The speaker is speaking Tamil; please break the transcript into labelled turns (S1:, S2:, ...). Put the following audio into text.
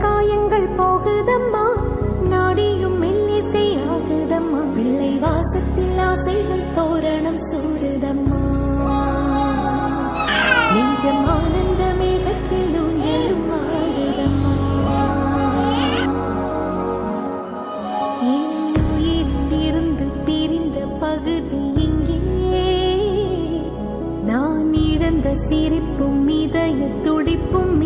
S1: காயங்கள் போகுதம்மா, நாடியும் மெல்லிசை ஆகுதம்மா, பிள்ளை வாசத்தில் ஆசைகள் தோரணம் சூடுதம்மா, நெஞ்சம் ஆனந்த மேகத்தில் ஊஞ்சலும் ஆடுதம்மா. என் உயிரிலிருந்து பிரிந்த பகுதி இங்கே, நான் இழந்த சிரிப்பும் இதய துடிப்பும்